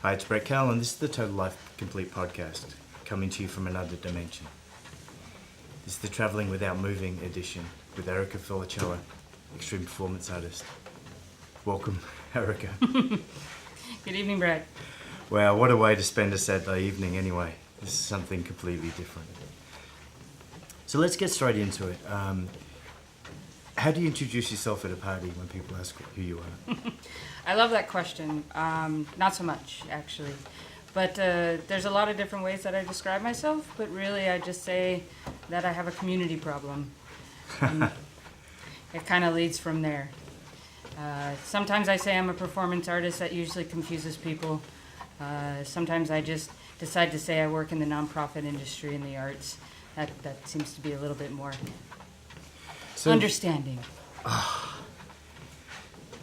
Hi, it's Brett Cowell, and this is the Total Life Complete podcast, coming to you from another dimension. This is the Travelling Without Moving edition with Erica Felicella, extreme performance artist. Welcome, Erica. Good evening, Brett. Wow, what a way to spend a Saturday evening anyway. This is something completely different. So let's get straight into it. How do you introduce yourself at a party when people ask who you are? I love that question. Not so much, actually. But there's a lot of different ways that I describe myself, but really I just say that I have a community problem. And it kind of leads from there. Sometimes I say I'm a performance artist. That usually confuses people. Sometimes I just decide to say I work in the nonprofit industry in the arts. That seems to be a little bit more understanding.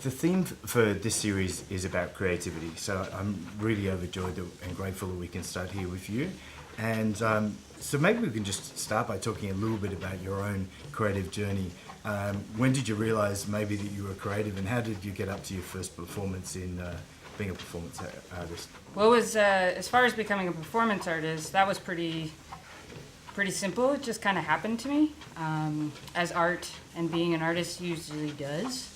The theme for this series is about creativity, so I'm really overjoyed and grateful that we can start here with you. And so maybe we can just start by talking a little bit about your own creative journey. When did you realize maybe that you were creative, and how did you get up to your first performance in being a performance artist? Well, it was, as far as becoming a performance artist, that was pretty simple. It just kind of happened to me, as art and being an artist usually does.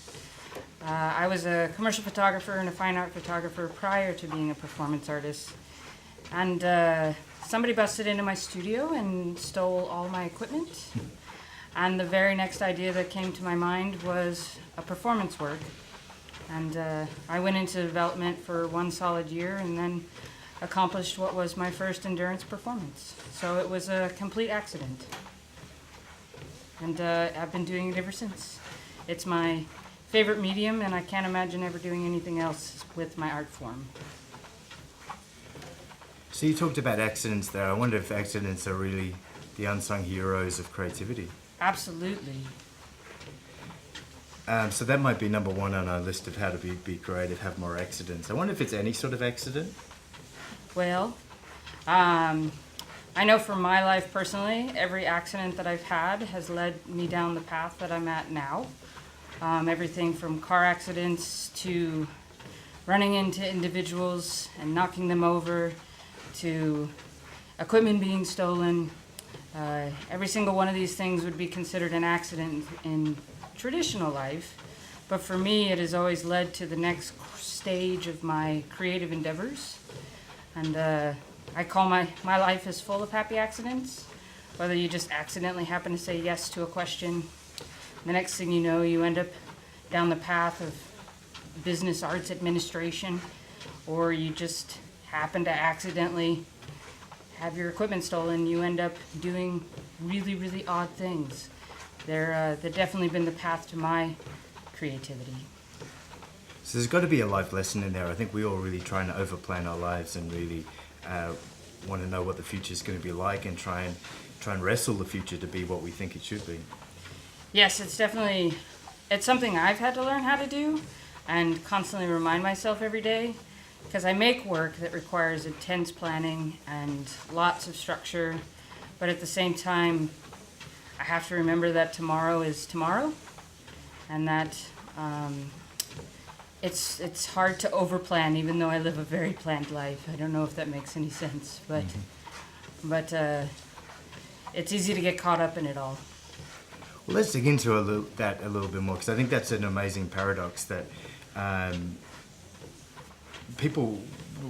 I was a commercial photographer and a fine art photographer prior to being a performance artist. And somebody busted into my studio and stole all my equipment. And the very next idea that came to my mind was a performance work. And I went into development for 1 solid year and then accomplished what was my first endurance performance. So it was a complete accident. And I've been doing it ever since. It's my favorite medium, and I can't imagine ever doing anything else with my art form. So you talked about accidents there. I wonder if accidents are really the unsung heroes of creativity. Absolutely. So that might be number one on our list of how to be creative, have more accidents. I wonder if it's any sort of accident? Well, I know from my life personally, every accident that I've had has led me down the path that I'm at now. Everything from car accidents to running into individuals and knocking them over to equipment being stolen. Every single one of these things would be considered an accident in traditional life, but for me it has always led to the next stage of my creative endeavors. And I call my life is full of happy accidents, whether you just accidentally happen to say yes to a question. The next thing you know, you end up down the path of business arts administration, or you just happen to accidentally have your equipment stolen. You end up doing really, really odd things. They've definitely been the path to my creativity. So there's got to be a life lesson in there. I think we all really trying to overplan our lives and really want to know what the future is going to be like and try and wrestle the future to be what we think it should be. Yes, it's something I've had to learn how to do and constantly remind myself every day, because I make work that requires intense planning and lots of structure, but at the same time, I have to remember that tomorrow is tomorrow, and that it's hard to overplan, even though I live a very planned life. I don't know if that makes any sense, but it's easy to get caught up in it all. Well, let's dig into that a little bit more, because I think that's an amazing paradox that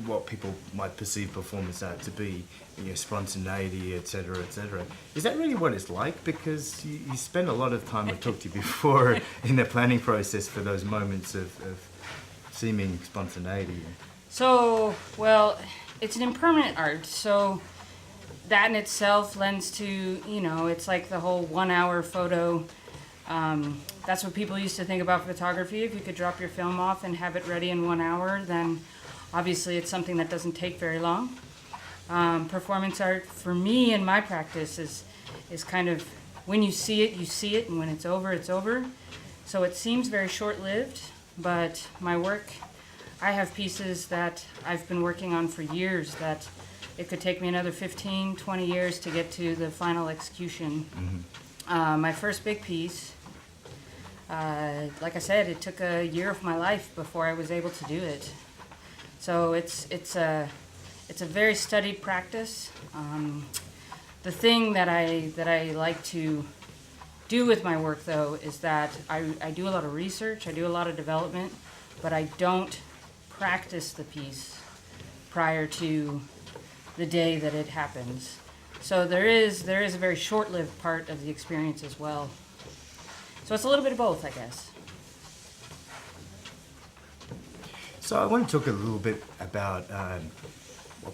what people might perceive performance art to be, spontaneity, etc., etc. Is that really what it's like? Because you spend a lot of time, I've talked to you before, in the planning process for those moments of seeming spontaneity. So, well, it's an impermanent art, so that in itself lends to, it's like the whole 1 hour photo. That's what people used to think about photography. If you could drop your film off and have it ready in 1 hour, then obviously it's something that doesn't take very long. Performance art, for me in my practice, is kind of, when you see it, you see it, and when it's over, it's over. So it seems very short-lived, but my work, I have pieces that I've been working on for years that it could take me another 15, 20 years to get to the final execution. Mm-hmm. My first big piece, like I said, it took a year of my life before I was able to do it. So it's a very studied practice. The thing that I like to do with my work, though, is that I do a lot of research, I do a lot of development, but I don't practice the piece prior to the day that it happens. So there is a very short-lived part of the experience as well. So it's a little bit of both, I guess. So I want to talk a little bit about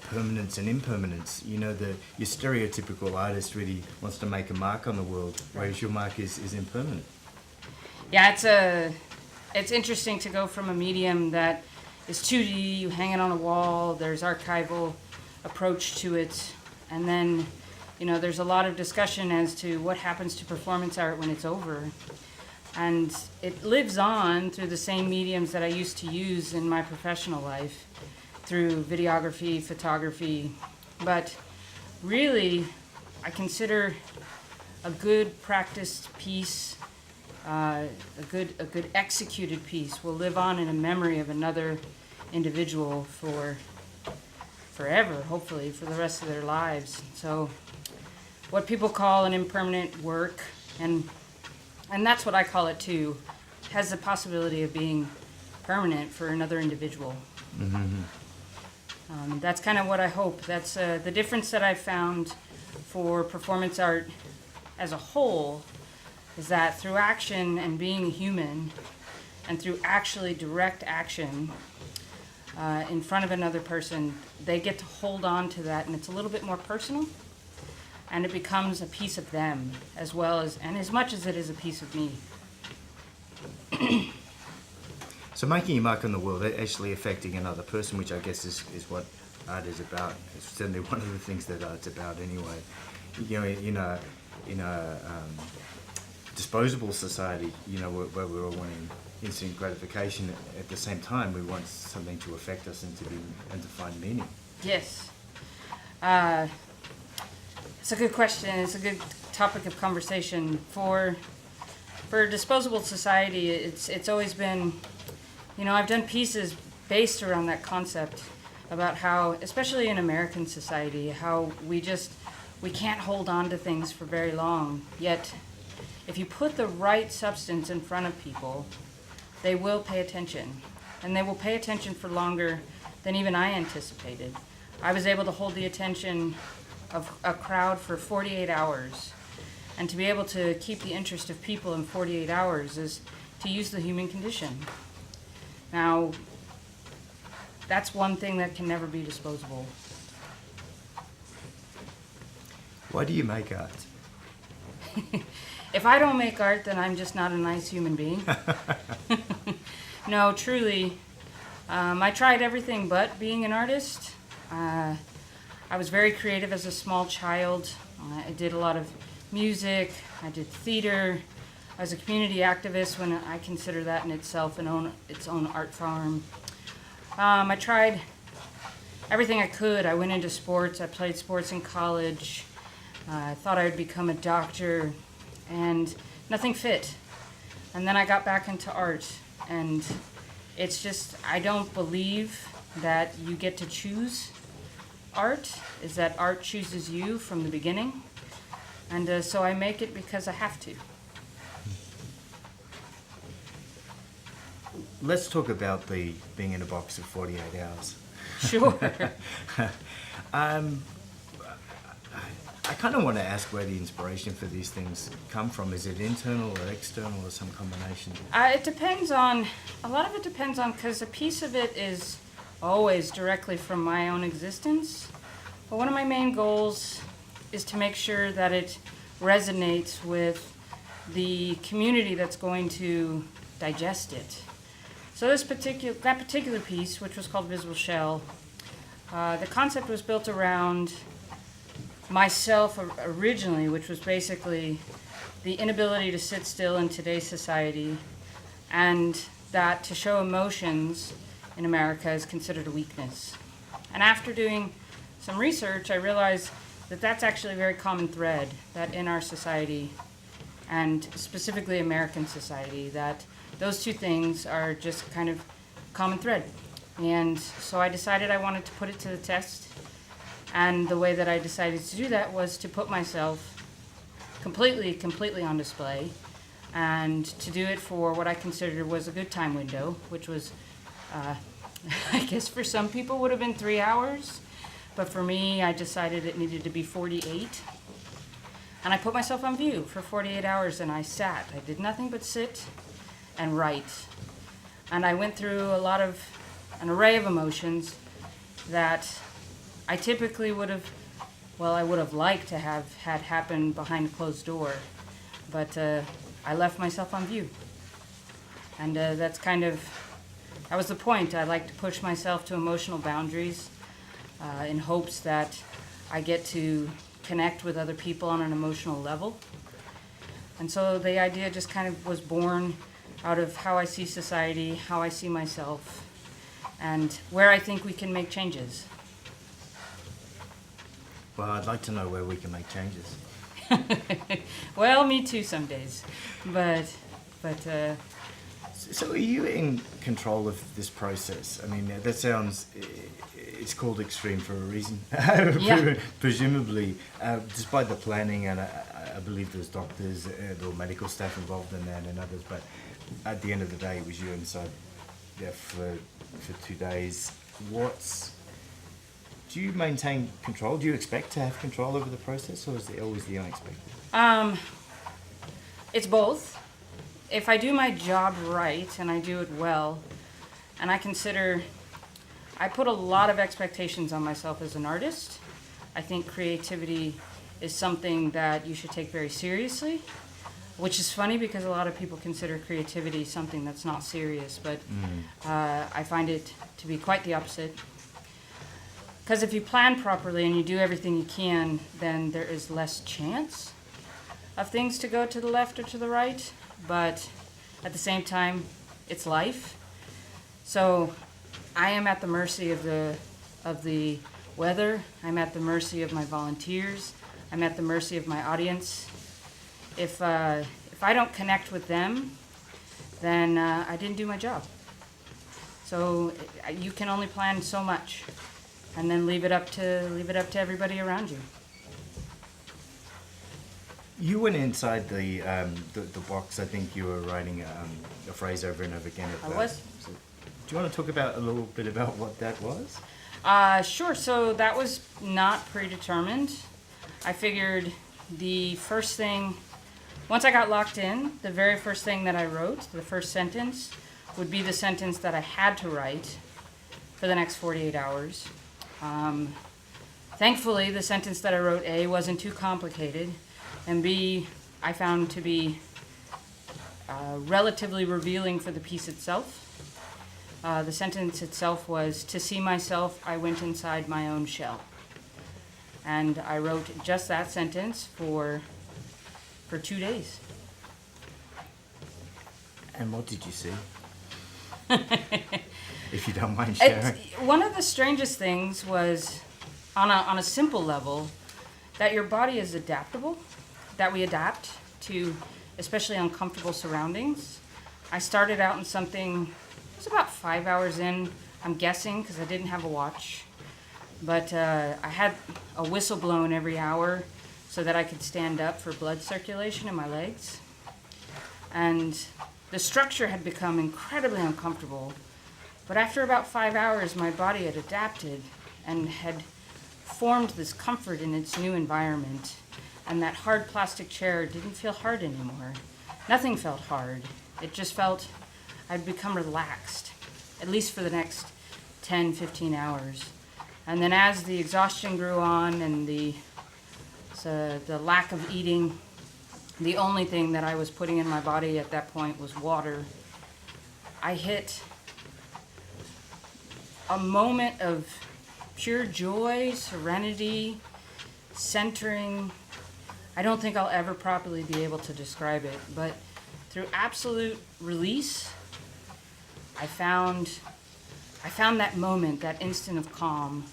permanence and impermanence. You know, your stereotypical artist really wants to make a mark on the world, whereas your mark is impermanent. Yeah, it's interesting to go from a medium that is 2D, you hang it on a wall, there's archival approach to it, and then, you know, there's a lot of discussion as to what happens to performance art when it's over. And it lives on through the same mediums that I used to use in my professional life, through videography, photography. But really, I consider a good practiced piece, a good executed piece will live on in a memory of another individual for forever, hopefully, for the rest of their lives. So what people call an impermanent work, and that's what I call it too, has the possibility of being permanent for another individual. Mm-hmm. That's kind of what I hope. That's the difference that I've found for performance art as a whole, is that through action and being human, and through actually direct action in front of another person, they get to hold on to that, and it's a little bit more personal. And it becomes a piece of them as well as, and as much as it is a piece of me. So making a mark on the world, actually affecting another person, which I guess is what art is about. It's certainly one of the things that art's about anyway. You know, in a disposable society, you know, where we're all wanting instant gratification, at the same time we want something to affect us and to find meaning. Yes. It's a good question. It's a good topic of conversation. For disposable society, it's always been, you know, I've done pieces based around that concept about how, especially in American society, how we can't hold on to things for very long. Yet, if you put the right substance in front of people, they will pay attention. And they will pay attention for longer than even I anticipated. I was able to hold the attention of a crowd for 48 hours. And to be able to keep the interest of people in 48 hours is to use the human condition. Now, that's one thing that can never be disposable. Why do you make art? If I don't make art, then I'm just not a nice human being. No, truly. I tried everything but being an artist. I was very creative as a small child. I did a lot of music. I did theater. I was a community activist when I consider that in itself its own art form. I tried everything I could. I went into sports. I played sports in college. I thought I would become a doctor, and nothing fit. And then I got back into art, and it's just, I don't believe that you get to choose art, is that art chooses you from the beginning. And so I make it because I have to. Let's talk about the being in a box for 48 hours. Sure. I kind of want to ask where the inspiration for these things come from. Is it internal or external or some combination? It depends on, a lot of it depends on, because a piece of it is always directly from my own existence. But one of my main goals is to make sure that it resonates with the community that's going to digest it. So that particular piece, which was called Visible Shell, the concept was built around myself originally, which was basically the inability to sit still in today's society, and that to show emotions in America is considered a weakness. And after doing some research, I realized that that's actually a very common thread, that in our society, and specifically American society, that those two things are just kind of common thread. And so I decided I wanted to put it to the test. And the way that I decided to do that was to put myself completely on display, and to do it for what I considered was a good time window, which was, I guess for some people would have been 3 hours, but for me, I decided it needed to be 48. And I put myself on view for 48 hours, and I sat. I did nothing but sit and write. And I went through an array of emotions that I typically would have, I would have liked to have had happen behind a closed door, but I left myself on view. And that was the point. I like to push myself to emotional boundaries in hopes that I get to connect with other people on an emotional level. And so the idea just kind of was born out of how I see society, how I see myself, and where I think we can make changes. Well, I'd like to know where we can make changes. Well, me too some days, but So are you in control of this process? I mean, that sounds, it's called extreme for a reason. Yeah. Presumably, despite the planning, and I believe there's doctors or medical staff involved in that and others, but at the end of the day, it was you inside there for 2 days. Do you maintain control? Do you expect to have control over the process, or is it always the unexpected? It's both. If I do my job right and I do it well, and I put a lot of expectations on myself as an artist. I think creativity is something that you should take very seriously, which is funny because a lot of people consider creativity something that's not serious, but I find it to be quite the opposite. Because if you plan properly and you do everything you can, then there is less chance of things to go to the left or to the right. But at the same time, it's life. So I am at the mercy of the weather. I'm at the mercy of my volunteers. I'm at the mercy of my audience. If I don't connect with them, then I didn't do my job. So you can only plan so much, and then leave it up to everybody around you. You went inside the box. I think you were writing a phrase over and over again. I was. So, do you want to talk a little bit about what that was? Sure. So that was not predetermined. I figured the first thing, once I got locked in, the very first thing that I wrote, the first sentence, would be the sentence that I had to write for the next 48 hours. Thankfully, the sentence that I wrote, A, wasn't too complicated, and B, I found to be relatively revealing for the piece itself. The sentence itself was, "To see myself, I went inside my own shell." And I wrote just that sentence for 2 days. And what did you see? If you don't mind sharing. One of the strangest things was, on a simple level, that your body is adaptable, that we adapt to especially uncomfortable surroundings. I started out in something, it was about 5 hours in, I'm guessing, because I didn't have a watch. But I had a whistle blown every hour so that I could stand up for blood circulation in my legs. And the structure had become incredibly uncomfortable. But after about 5 hours, my body had adapted and had formed this comfort in its new environment. And that hard plastic chair didn't feel hard anymore. Nothing felt hard. It just felt I'd become relaxed, at least for the next 10, 15 hours. And then as the exhaustion grew on and the lack of eating, the only thing that I was putting in my body at that point was water. I hit a moment of pure joy, serenity, centering. I don't think I'll ever properly be able to describe it, but through absolute release, I found that moment, that instant of calm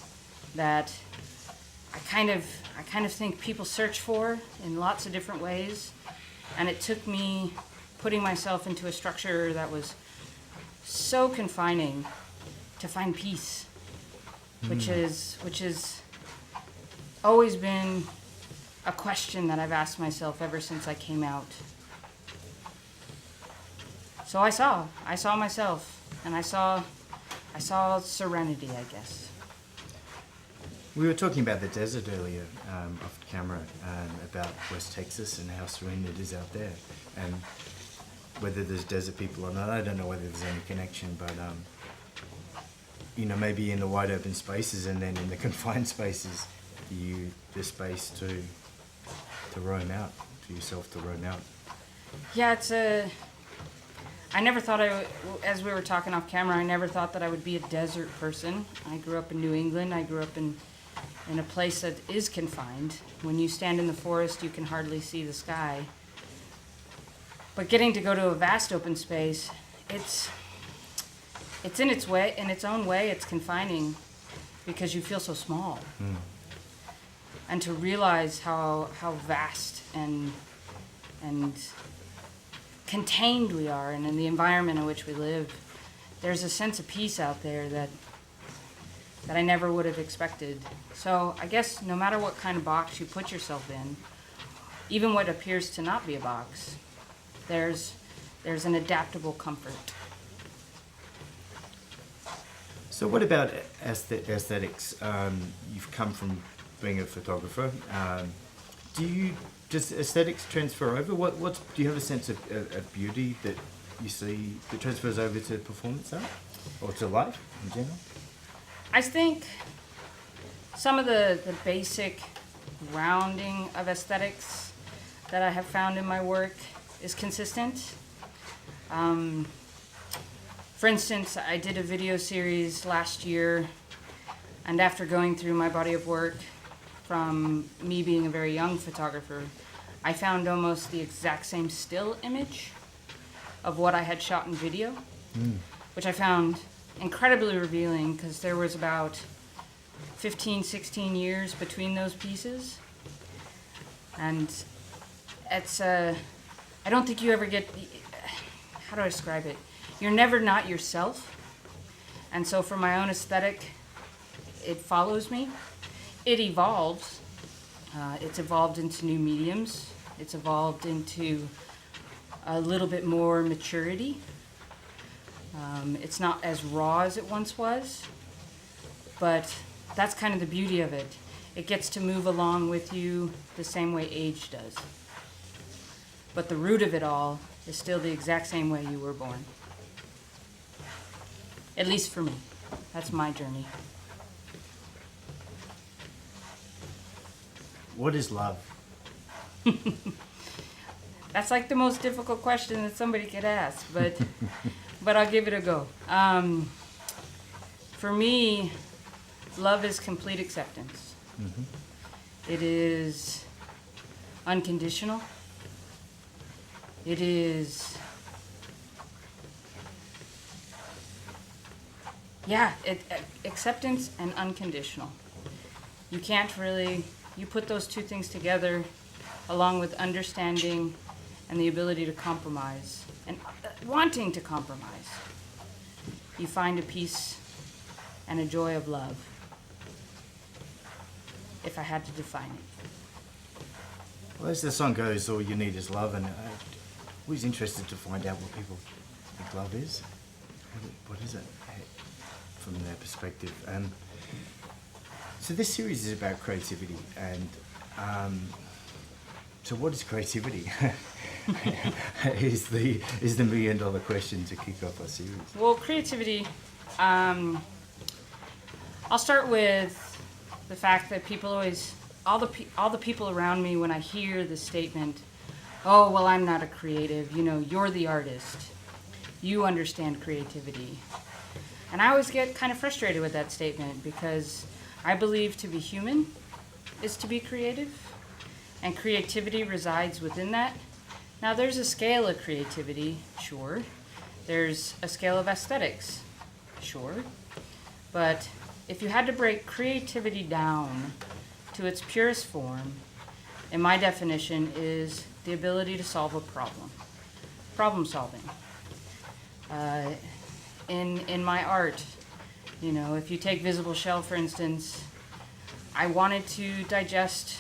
that I kind of think people search for in lots of different ways. And it took me putting myself into a structure that was so confining to find peace, which is always been a question that I've asked myself ever since I came out. So I saw myself, and I saw serenity, I guess. We were talking about the desert earlier, off camera, about West Texas and how serene it is out there, and whether there's desert people or not. I don't know whether there's any connection, but maybe in the wide open spaces, and then in the confined spaces, the space to roam out, for yourself to roam out. Yeah, I never thought as we were talking off camera, I never thought that I would be a desert person. I grew up in New England. I grew up in a place that is confined. When you stand in the forest, you can hardly see the sky. But getting to go to a vast open space, it's in its own way, it's confining because you feel so small. Mm. And to realize how vast and contained we are, and in the environment in which we live, there's a sense of peace out there that I never would have expected. So I guess no matter what kind of box you put yourself in, even what appears to not be a box, there's an adaptable comfort. So what about aesthetics? You've come from being a photographer. Does aesthetics transfer over? Do you have a sense of beauty that you see that transfers over to performance art or to life in general? I think some of the basic grounding of aesthetics that I have found in my work is consistent. For instance, I did a video series last year, and after going through my body of work from me being a very young photographer, I found almost the exact same still image of what I had shot in video, which I found incredibly revealing because there was about 15, 16 years between those pieces. And it's, I don't think you ever get, how do I describe it? You're never not yourself. And so for my own aesthetic, it follows me. It evolves. It's evolved into new mediums. It's evolved into a little bit more maturity. It's not as raw as it once was, but that's kind of the beauty of it. It gets to move along with you the same way age does. But the root of it all is still the exact same way you were born. At least for me. That's my journey. What is love? That's like the most difficult question that somebody could ask, but I'll give it a go. For me, love is complete acceptance. Mm-hmm. It is unconditional. It is, acceptance and unconditional. You can't really, you put those two things together along with understanding and the ability to compromise and wanting to compromise. You find a peace and a joy of love, if I had to define it. Well, as the song goes, all you need is love, and I'm always interested to find out what people think love is. What is it from their perspective? So this series is about creativity, and so what is creativity? is the million-dollar question to kick off our series. Well, creativity, I'll start with the fact that people always, all the people around me, when I hear the statement, oh, well, I'm not a creative, you're the artist. You understand creativity. And I always get kind of frustrated with that statement because I believe to be human is to be creative, and creativity resides within that. Now, there's a scale of creativity, sure. There's a scale of aesthetics, sure. But if you had to break creativity down to its purest form, in my definition, is the ability to solve a problem. Problem solving. In my art, You know, if you take visible shell, for instance, I wanted to digest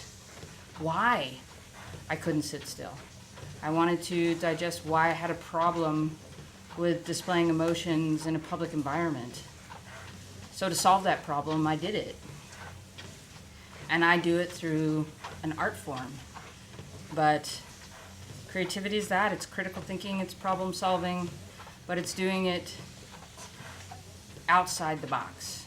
why I couldn't sit still. I wanted to digest why I had a problem with displaying emotions in a public environment. So to solve that problem, I did it. And I do it through an art form. But creativity is that. It's critical thinking, it's problem solving, but it's doing it outside the box.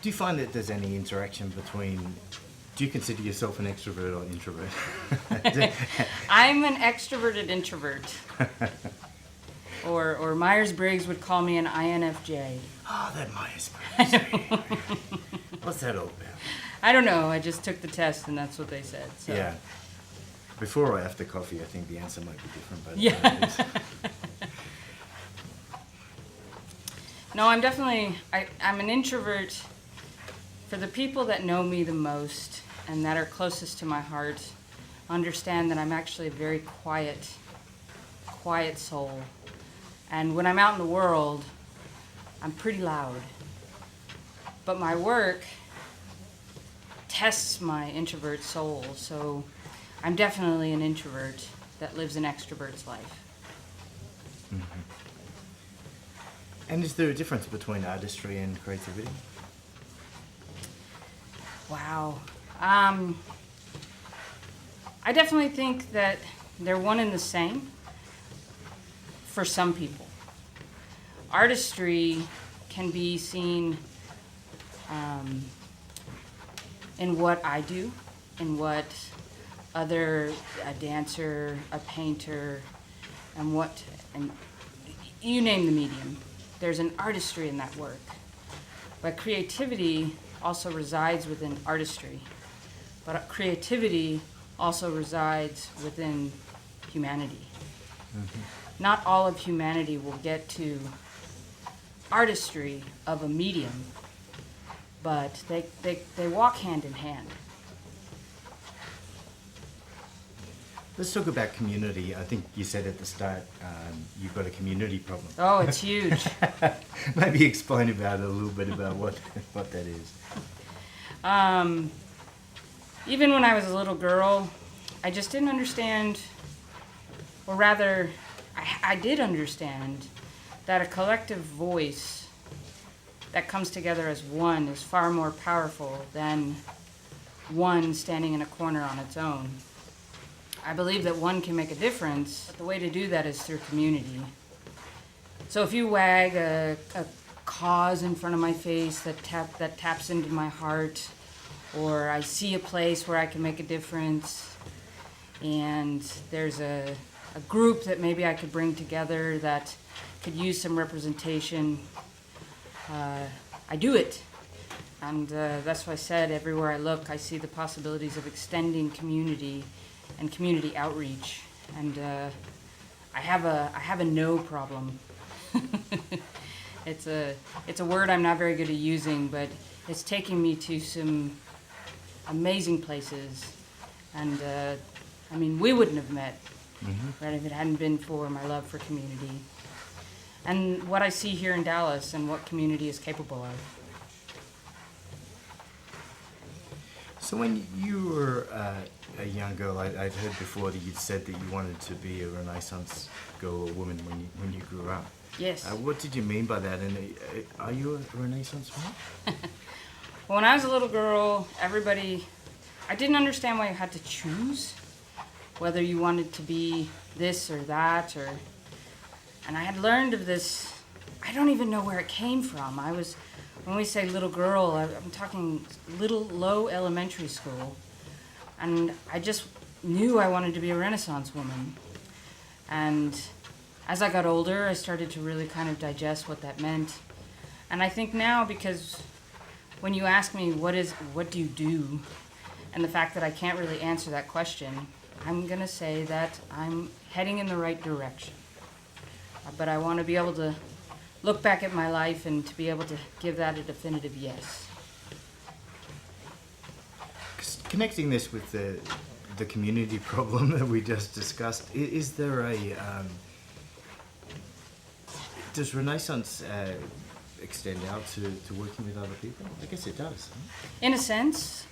Do you find that there's any interaction between, do you consider yourself an extrovert or introvert? I'm an extroverted introvert. Or Myers-Briggs would call me an INFJ. Oh, that Myers-Briggs. What's that all about? I don't know. I just took the test and that's what they said. So. Yeah. Before or after coffee, I think the answer might be different. But yeah. No, I'm definitely, I'm an introvert. For the people that know me the most and that are closest to my heart, understand that I'm actually a very quiet soul. And when I'm out in the world, I'm pretty loud. But my work tests my introvert soul, so I'm definitely an introvert that lives an extrovert's life. Mm-hmm. And is there a difference between artistry and creativity? Wow. I definitely think that they're one and the same for some people. Artistry can be seen in what I do, in what a dancer, a painter, and you name the medium. There's an artistry in that work. But creativity also resides within artistry. But creativity also resides within humanity. Mm-hmm. Not all of humanity will get to artistry of a medium, but they walk hand in hand. Let's talk about community. I think you said at the start you've got a community problem. Oh, it's huge. Maybe explain about it a little bit about what that is. Even when I was a little girl, I just didn't understand, or rather, I did understand that a collective voice that comes together as one is far more powerful than one standing in a corner on its own. I believe that one can make a difference, but the way to do that is through community. So if you wag a cause in front of my face that taps into my heart, or I see a place where I can make a difference, and there's a group that maybe I could bring together that could use some representation, I do it. And that's why I said everywhere I look, I see the possibilities of extending community and community outreach. And I have a no problem. It's a word I'm not very good at using, but it's taking me to some amazing places. And I mean, we wouldn't have met, right, if it hadn't been for my love for community and what I see here in Dallas and what community is capable of. So when you were a young girl, I'd heard before that you'd said that you wanted to be a Renaissance girl or woman when you grew up. Yes. What did you mean by that? And are you a Renaissance woman? Well, when I was a little girl, I didn't understand why you had to choose whether you wanted to be this or that, and I had learned of this. I don't even know where it came from. When we say little girl, I'm talking low elementary school, and I just knew I wanted to be a Renaissance woman. And as I got older, I started to really kind of digest what that meant. And I think now, because when you ask me what do you do, and the fact that I can't really answer that question, I'm gonna say that I'm heading in the right direction. But I want to be able to look back at my life and to be able to give that a definitive yes. Connecting this with the community problem that we just discussed, is there does Renaissance extend out to working with other people? I guess it does. Huh? In a sense,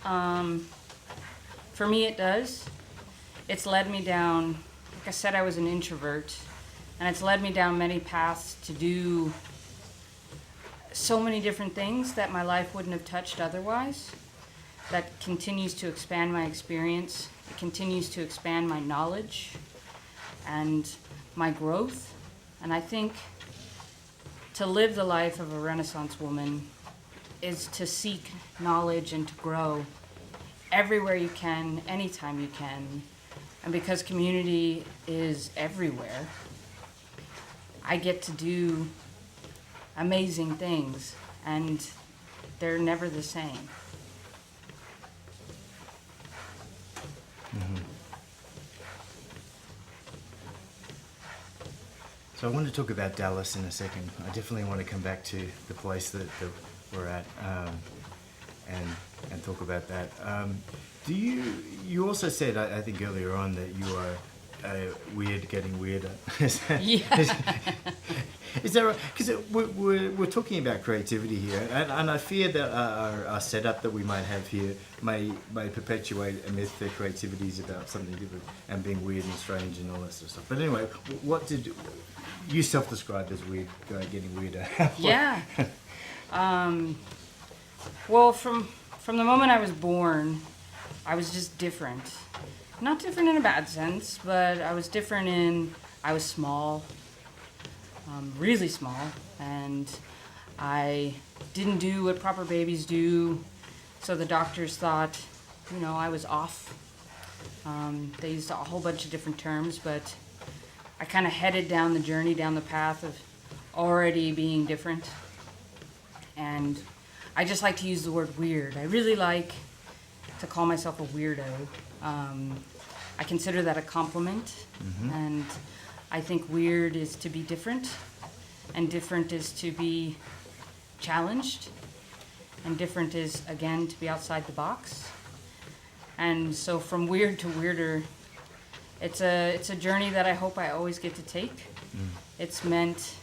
for me it does. It's led me down, like I said, I was an introvert, and it's led me down many paths to do so many different things that my life wouldn't have touched otherwise. That continues to expand my experience. It continues to expand my knowledge and my growth. And I think to live the life of a Renaissance woman is to seek knowledge and to grow everywhere you can, anytime you can. And because community is everywhere, I get to do amazing things, and they're never the same. Mm-hmm. So I want to talk about Dallas in a second. I definitely want to come back to the place that we're at and talk about that. You also said, I think earlier on, that you are weird getting weirder. Is that right? Because we're talking about creativity here, and I fear that our setup that we might have here may perpetuate a myth that creativity is about something different and being weird and strange and all that sort of stuff. But anyway, what did you self-described as weird, getting weirder? Yeah. Well, from the moment I was born, I was just different. Not different in a bad sense, but I was different I was small, really small, and I didn't do what proper babies do, so the doctors thought, I was off. They used a whole bunch of different terms, but I kind of headed down the journey, down the path of already being different. And I just like to use the word weird. I really like to call myself a weirdo. I consider that a compliment. Mm-hmm. And I think weird is to be different, and different is to be challenged, and different is, again, to be outside the box. And so from weird to weirder, it's a journey that I hope I always get to take. It's meant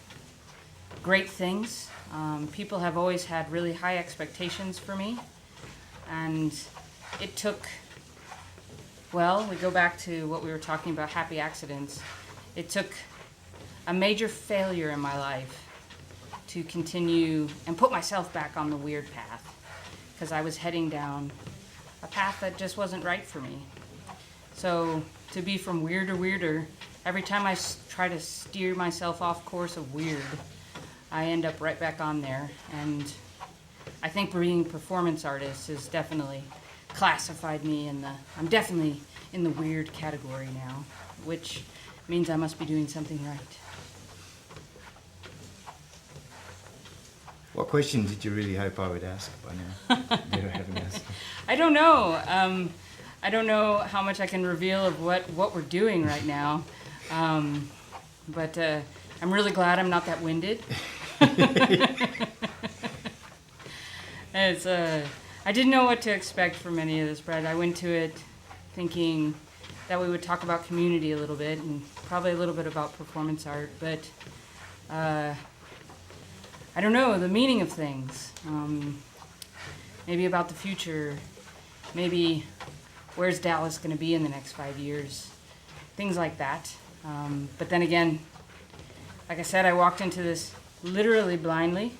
great things. People have always had really high expectations for me, and it took, we go back to what we were talking about, happy accidents. It took a major failure in my life to continue and put myself back on the weird path, because I was heading down a path that just wasn't right for me. So to be from weird to weirder, every time I try to steer myself off course of weird, I end up right back on there. And I think being a performance artist has definitely classified me I'm definitely in the weird category now, which means I must be doing something right. What question did you really hope I would ask by now? You haven't asked. I don't know. I don't know how much I can reveal of what we're doing right now. But I'm really glad I'm not that winded. I didn't know what to expect from any of this, Brett. I went to it thinking that we would talk about community a little bit and probably a little bit about performance art, but I don't know, the meaning of things. Maybe about the future. Maybe where's Dallas going to be in the next 5 years? Things like that. But then again, like I said, I walked into this literally blindly.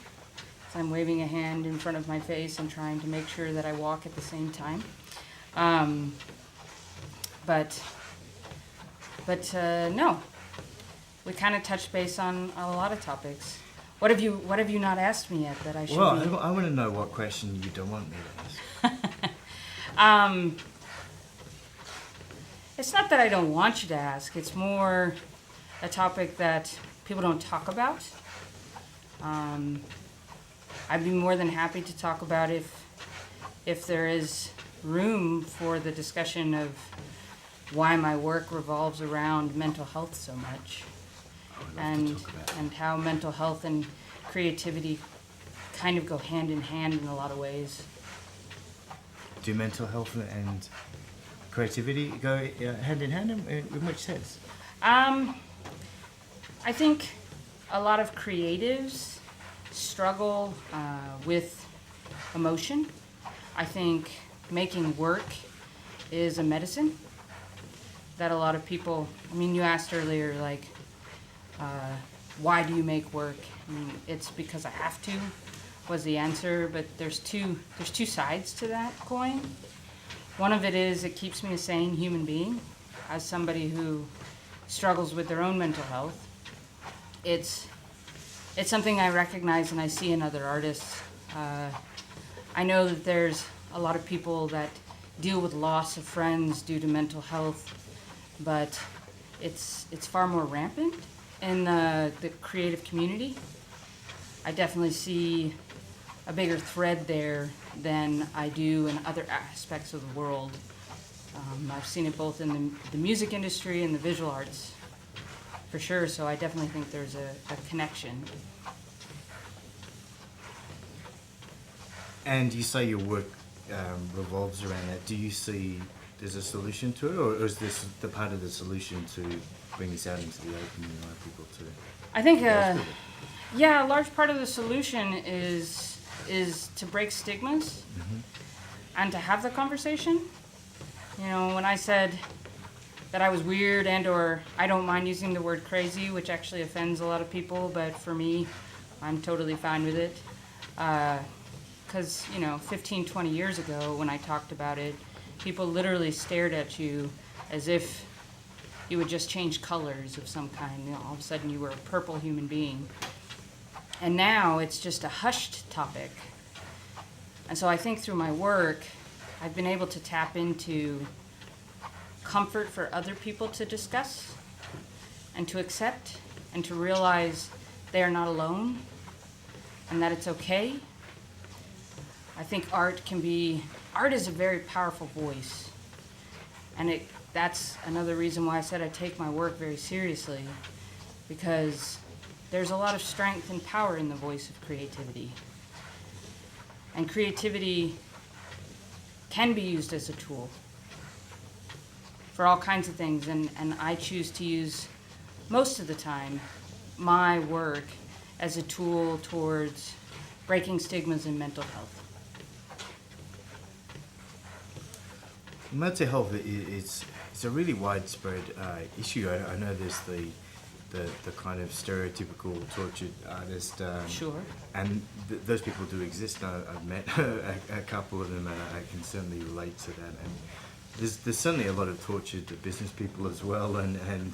So I'm waving a hand in front of my face and trying to make sure that I walk at the same time. But no, we kind of touched base on a lot of topics. What have you not asked me yet that I should? Well, I want to know what question you don't want me to ask. It's not that I don't want you to ask. It's more a topic that people don't talk about. I'd be more than happy to talk about if there is room for the discussion of why my work revolves around mental health so much, and how mental health and creativity kind of go hand in hand in a lot of ways. Do mental health and creativity go hand in hand? In which sense? I think a lot of creatives struggle with emotion. I think making work is a medicine that a lot of people, I mean, you asked earlier, like, why do you make work? I mean, it's because I have to, was the answer, but there's two sides to that coin. One of it is it keeps me a sane human being. As somebody who struggles with their own mental health, it's something I recognize and I see in other artists. I know that there's a lot of people that deal with loss of friends due to mental health, but it's far more rampant in the creative community. I definitely see a bigger thread there than I do in other aspects of the world. I've seen it both in the music industry and the visual arts, for sure, so I definitely think there's a connection. And you say your work revolves around that. Do you see there's a solution to it, or is this the part of the solution to bring this out into the open and allow people to? I think, yeah, a large part of the solution is to break stigmas and to have the conversation. You know, when I said that I was weird and or I don't mind using the word crazy, which actually offends a lot of people, but for me, I'm totally fine with it. Because, you know, 15, 20 years ago when I talked about it, people literally stared at you as if you would just change colors of some kind. You know, all of a sudden you were a purple human being. And now it's just a hushed topic. And so I think through my work, I've been able to tap into comfort for other people to discuss and to accept and to realize they are not alone and that it's okay. I think art is a very powerful voice. And that's another reason why I said I take my work very seriously, because there's a lot of strength and power in the voice of creativity. And creativity can be used as a tool for all kinds of things, and I choose to use, most of the time, my work as a tool towards breaking stigmas in mental health. Mental health it's a really widespread issue. I know there's the kind of stereotypical tortured artist. Sure. And those people do exist. I've met a couple of them, and I can certainly relate to that. And there's certainly a lot of tortured business people as well, and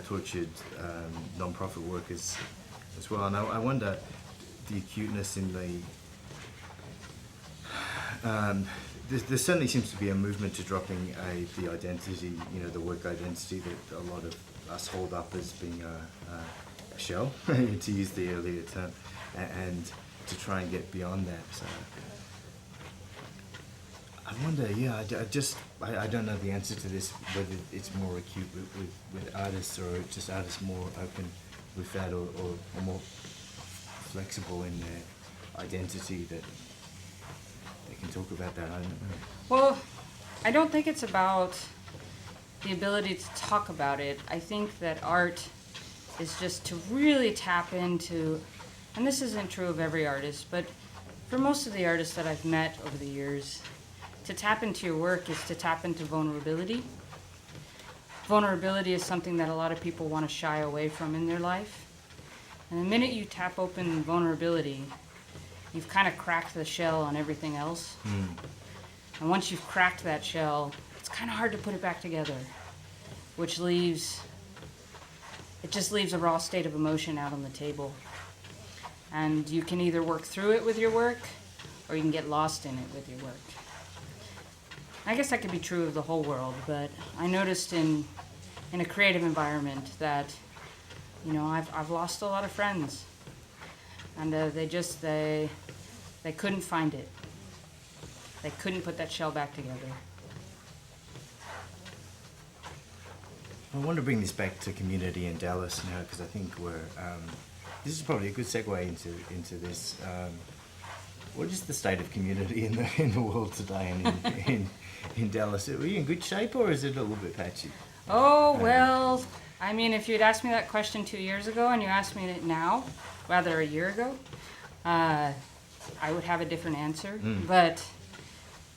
tortured non-profit workers as well. And I wonder the acuteness in there certainly seems to be a movement to dropping the identity, the work identity that a lot of us hold up as being a shell, to use the earlier term, and to try and get beyond that. So I wonder, I don't know the answer to this, whether it's more acute with artists, or just artists more open with that, or more flexible in their identity that they can talk about that. I don't know. Well, I don't think it's about the ability to talk about it. I think that art is just to really tap into, and this isn't true of every artist, but for most of the artists that I've met over the years, to tap into your work is to tap into vulnerability. Vulnerability is something that a lot of people want to shy away from in their life. And the minute you tap open vulnerability, you've kind of cracked the shell on everything else. And once you've cracked that shell, it's kind of hard to put it back together, which just leaves a raw state of emotion out on the table. And you can either work through it with your work, or you can get lost in it with your work. I guess that could be true of the whole world, but I noticed in a creative environment that, I've lost a lot of friends, and they couldn't find it. They couldn't put that shell back together. I want to bring this back to community in Dallas now, because I think this is probably a good segue into this. What is the state of community in the world today and in Dallas? Are we in good shape, or is it a little bit patchy? Oh, well, I mean, if you'd asked me that question 2 years ago and you asked me it now, rather a year ago, I would have a different answer. But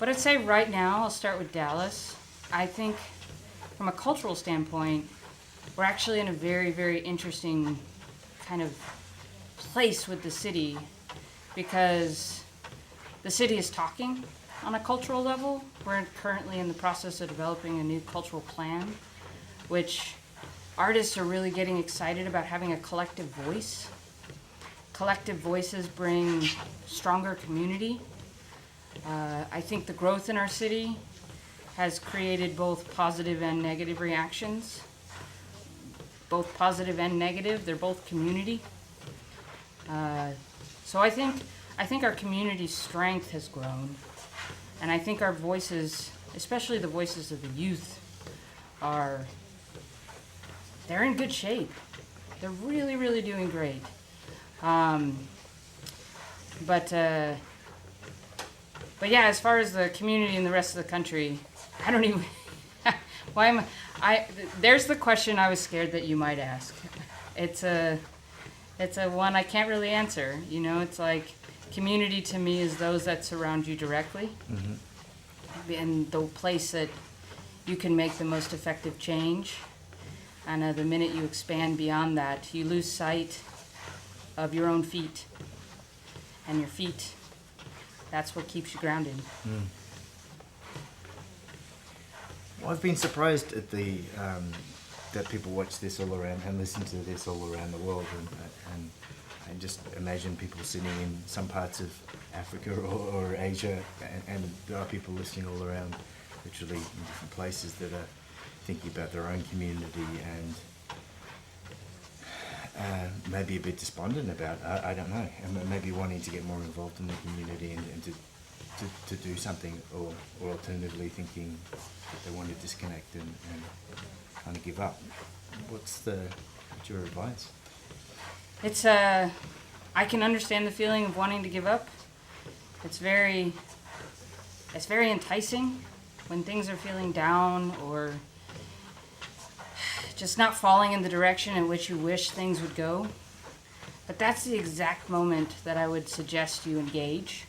I'd say right now, I'll start with Dallas. I think from a cultural standpoint, we're actually in a very, very interesting kind of place with the city because the city is talking on a cultural level. We're currently in the process of developing a new cultural plan, which artists are really getting excited about having a collective voice. Collective voices bring stronger community. I think the growth in our city has created both positive and negative reactions. Both positive and negative, they're both community. So I think our community's strength has grown. And I think our voices, especially the voices of the youth, they're in good shape. They're really, really doing great. But yeah, as far as the community and the rest of the country, I don't even, there's the question I was scared that you might ask. It's a one I can't really answer. You know, it's like community to me is those that surround you directly. And the place that you can make the most effective change. And the minute you expand beyond that, you lose sight of your own feet. And your feet, that's what keeps you grounded. Well, I've been surprised at the that people watch this all around and listen to this all around the world, and just imagine people sitting in some parts of Africa or Asia, and there are people listening all around, literally in different places that are thinking about their own community and maybe a bit despondent about, I don't know, and maybe wanting to get more involved in the community and to do something, or alternatively thinking that they want to disconnect and kind of give up. What's your advice? It's I can understand the feeling of wanting to give up. It's very enticing when things are feeling down or just not falling in the direction in which you wish things would go. But that's the exact moment that I would suggest you engage.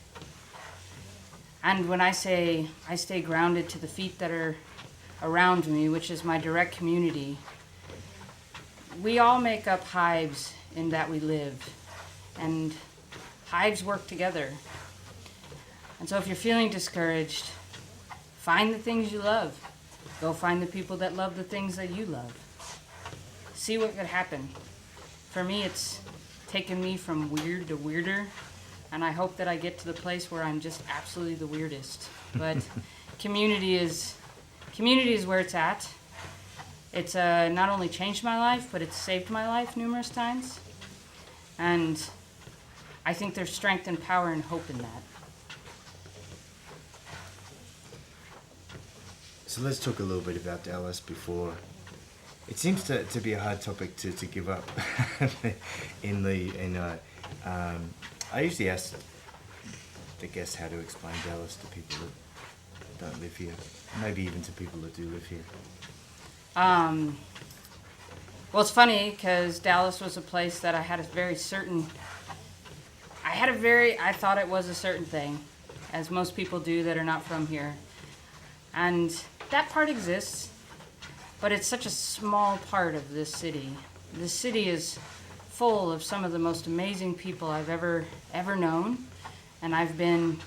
And when I say I stay grounded to the feet that are around me, which is my direct community, we all make up hives in that we live. And hives work together. And so if you're feeling discouraged, find the things you love. Go find the people that love the things that you love. See what could happen. For me, it's taken me from weird to weirder, and I hope that I get to the place where I'm just absolutely the weirdest. But community is where it's at. It's not only changed my life, but it's saved my life numerous times. And I think there's strength and power and hope in that. So let's talk a little bit about Dallas before. It seems to be a hard topic to give up. I usually ask the guests how to explain Dallas to people that don't live here, maybe even to people that do live here. Well, it's funny because Dallas was a place that I thought it was a certain thing, as most people do that are not from here. And that part exists, but it's such a small part of this city. This city is full of some of the most amazing people I've ever known, and I've been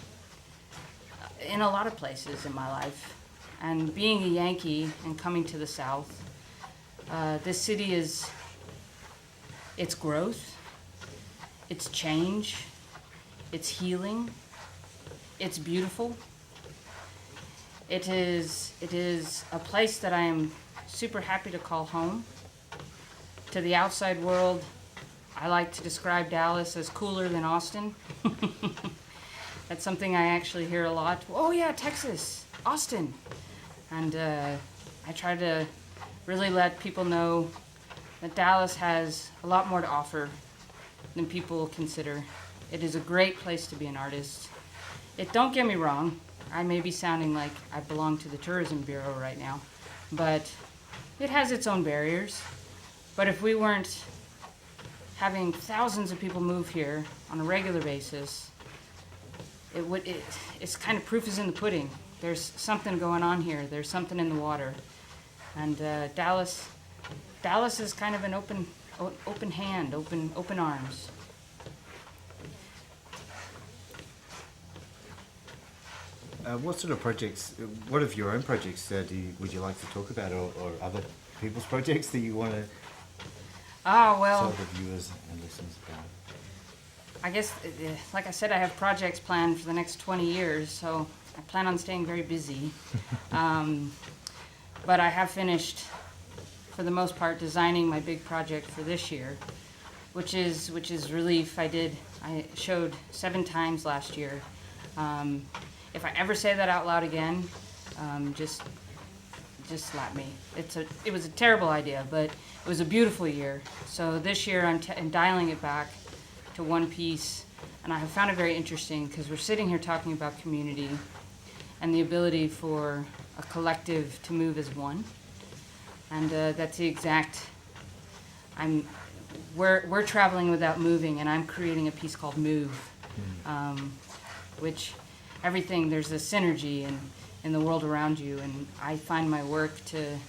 in a lot of places in my life. And being a Yankee and coming to the South, this city is its growth, its change, its healing, it's beautiful. It is a place that I am super happy to call home. To the outside world, I like to describe Dallas as cooler than Austin. That's something I actually hear a lot. Oh yeah, Texas, Austin. And I try to really let people know that Dallas has a lot more to offer than people consider. It is a great place to be an artist. Don't get me wrong, I may be sounding like I belong to the Tourism Bureau right now, but it has its own barriers. But if we weren't having thousands of people move here on a regular basis, it's kind of proof is in the pudding. There's something going on here. There's something in the water. And Dallas is kind of an open hand, open arms. What sort of projects, what of your own projects would you like to talk about, or other people's projects that you want to tell the viewers and listeners about? I guess, like I said, I have projects planned for the next 20 years, so I plan on staying very busy. But I have finished, for the most part, designing my big project for this year, which is relief. I showed 7 times last year. If I ever say that out loud again, just slap me. It was a terrible idea, but it was a beautiful year. So this year I'm dialing it back to one piece, and I have found it very interesting because we're sitting here talking about community and the ability for a collective to move as one. And that's the exact. We're traveling without moving, and I'm creating a piece called Move, which everything, there's a synergy in the world around you, and I find my work it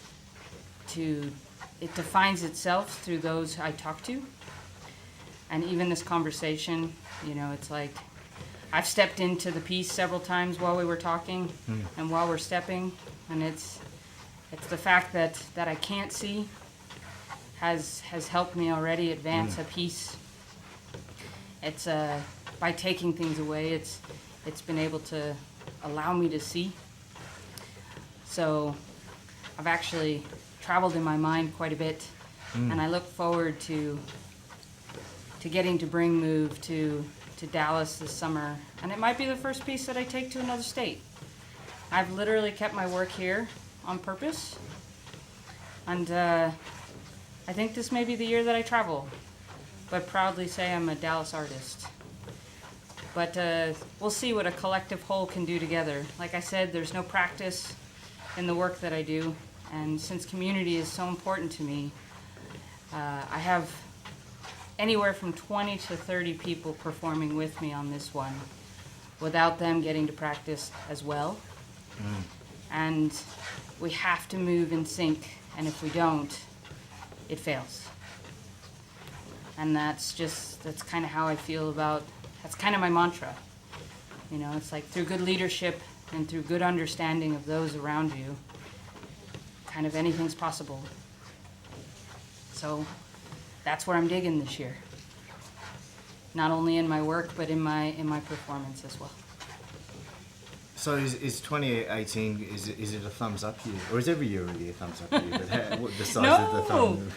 defines itself through those I talk to. And even this conversation, it's like I've stepped into the piece several times while we were talking and while we're stepping, and it's the fact that I can't see has helped me already advance a piece. It's by taking things away, it's been able to allow me to see. So I've actually traveled in my mind quite a bit, and I look forward to getting to bring Move to Dallas this summer. And it might be the first piece that I take to another state. I've literally kept my work here on purpose, and I think this may be the year that I travel, but proudly say I'm a Dallas artist. But we'll see what a collective whole can do together. Like I said, there's no practice in the work that I do, and since community is so important to me, I have anywhere from 20 to 30 people performing with me on this one without them getting to practice as well. And we have to move in sync, and if we don't, it fails. And that's kind of how I feel that's kind of my mantra. It's like through good leadership and through good understanding of those around you, kind of anything's possible. So that's where I'm digging this year. Not only in my work, but in my performance as well. So is 2018, is it a thumbs up year? Or is every year really a thumbs up year? But what the size of the thumb?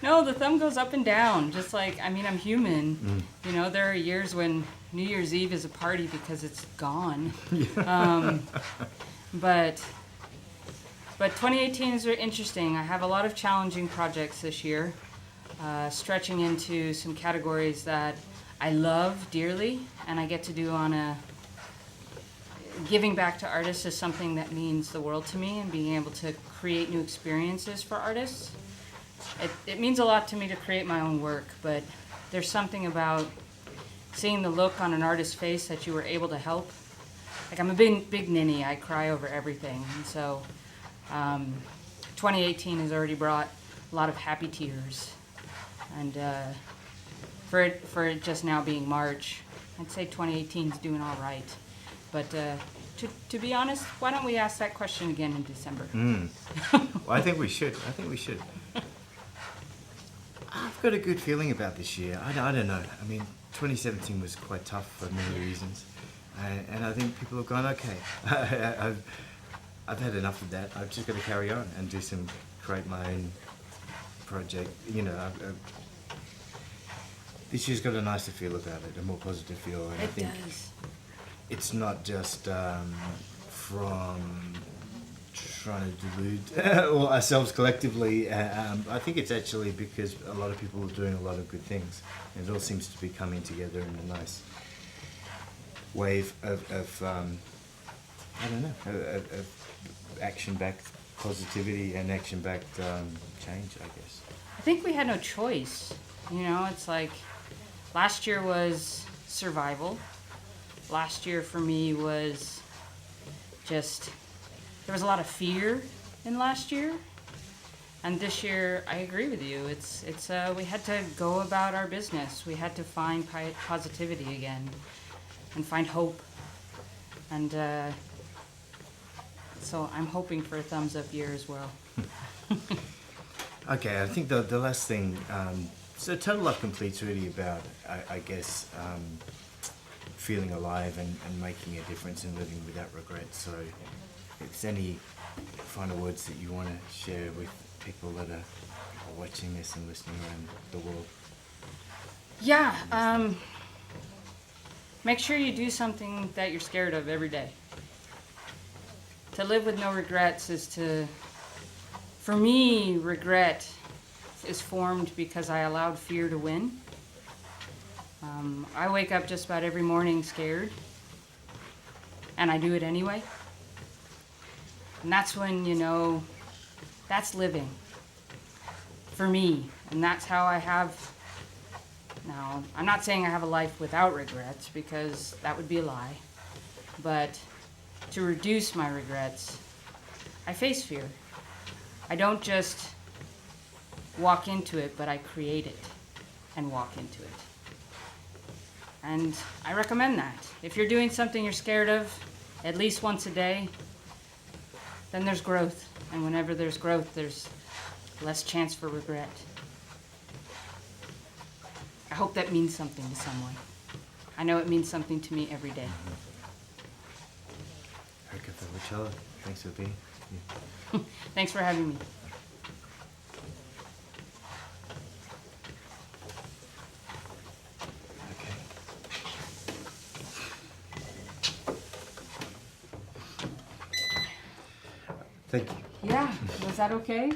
No, the thumb goes up and down. Just like, I'm human. There are years when New Year's Eve is a party because it's gone. But 2018 is very interesting. I have a lot of challenging projects this year, stretching into some categories that I love dearly, and I get to do giving back to artists is something that means the world to me, and being able to create new experiences for artists. It means a lot to me to create my own work, but there's something about seeing the look on an artist's face that you were able to help. Like, I'm a big ninny. I cry over everything. And so 2018 has already brought a lot of happy tears. And for it just now being March, I'd say 2018 is doing all right. But to be honest, why don't we ask that question again in December? Well, I think we should. I've got a good feeling about this year. I don't know. 2017 was quite tough for many reasons. And I think people have gone, okay, I've had enough of that. I've just got to carry on and create my own project. This year's got a nicer feel about it, a more positive feel. And I think does. It's not just from trying to delude ourselves collectively. I think it's actually because a lot of people are doing a lot of good things. And it all seems to be coming together in a nice wave of action-backed positivity and action-backed change, I guess. I think we had no choice. You know, it's like last year was survival. Last year for me was just, there was a lot of fear in last year. And this year, I agree with you. We had to go about our business. We had to find positivity again and find hope. And so I'm hoping for a thumbs up year as well. Okay, I think the last thing, so Total Life Complete's really about, I guess, feeling alive and making a difference and living without regret. So if there's any final words that you want to share with people that are watching this and listening around the world. Yeah, make sure you do something that you're scared of every day. To live with no regrets is to, for me, regret is formed because I allowed fear to win. I wake up just about every morning scared, and I do it anyway. And that's when, you know, that's living for me. And that's how I have, now, I'm not saying I have a life without regrets because that would be a lie. But to reduce my regrets, I face fear. I don't just walk into it, but I create it and walk into it. And I recommend that. If you're doing something you're scared of at least once a day, then there's growth. And whenever there's growth, there's less chance for regret. I hope that means something to someone. I know it means something to me every day. Erica Felicella, thanks for being here. Thanks for having me. Okay. Thank you. Yeah, was that okay?